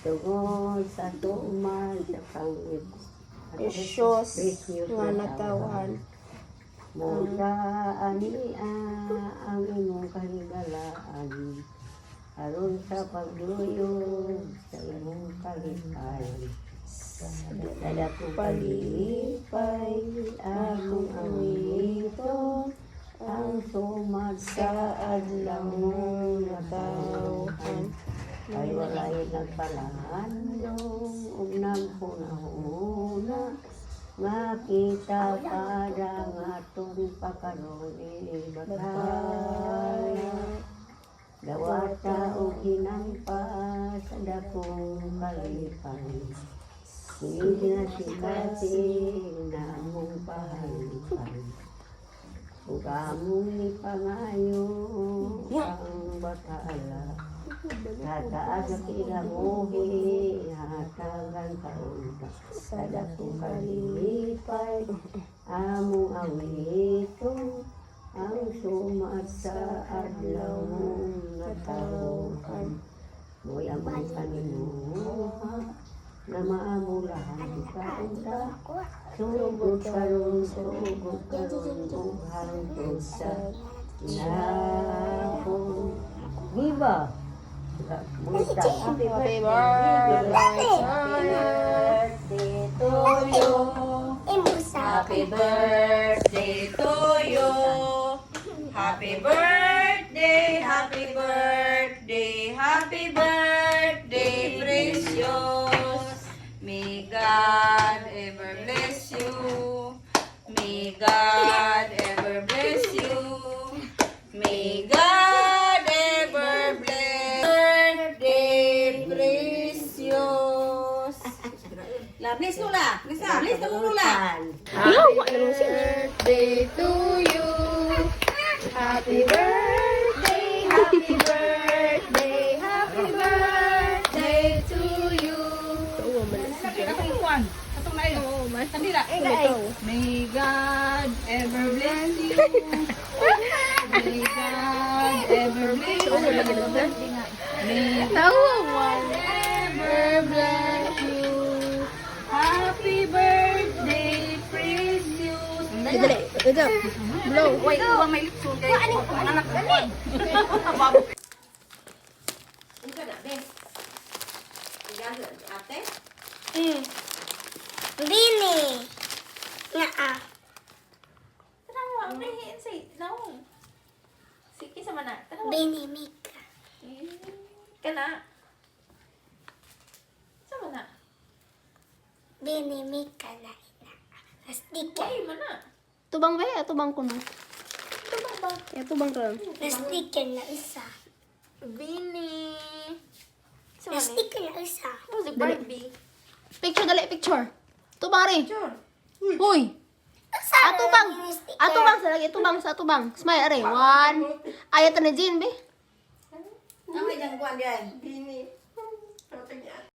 Tungod sa tuman sa pangit. Isyos nga natawan. Mula ania ang imong kahigalaan. Aron sa pagluyog sa imong kalipayan. Sada ko palipay akong awiton. Ang sumad sa adlaw mong natawhan. Ay walay nagpalandong ug nagpunahuna. Nga kita para nga itong pakaroon bataya. Dawata o hinampas sa dakong kalipay. Hindi na sikating na mong pahalipay. Ug among ipangayo ang batala. Hataas sa kinamuhi, hatagan kaunta. Sa dakong kalipay, among awiton. Ang sumat sa adlaw mong natawhan. Mo'y amang kanimuha na maamulahan kaunta. Sugod karon kung hangtod sa kinahon. Giba! Happy birthday to you. Happy birthday to you. Happy birthday, happy birthday, happy birthday, precious. May God ever bless you. May God ever bless you. May God ever bless. Birthday, precious. La, please Lula. Please na. Please na Lula. Birthday to you. Happy birthday, happy birthday, happy birthday to you. May God ever bless you. May God ever bless you. May God ever bless you. Happy birthday, precious. Dali, ito. Blow. Wait, may lipsun kayo. Anak ko. Ini ka na, be. Igaga, ate? Bini. Nga Tanang mo, ang nahihin sa ilaw. Sige sa mana. Tanang mo. Bini Mika. Kana. Sa mana? Bini Mika na ina. Sticker. Why mana? Tubang ba? Tubang ko na. Ito ba ba? Tubang ko. Sticker na isa. Bini. Sa Na mana? sticker na isa. Music Barbie. Picture dali, picture. Tubang rin. Sure. Uy. Atubang. Atubang sa lagi. Atubang sa atubang. Smile, are. 1. Ayat na Jean, be. Ang may jangkuan diyan. Bini.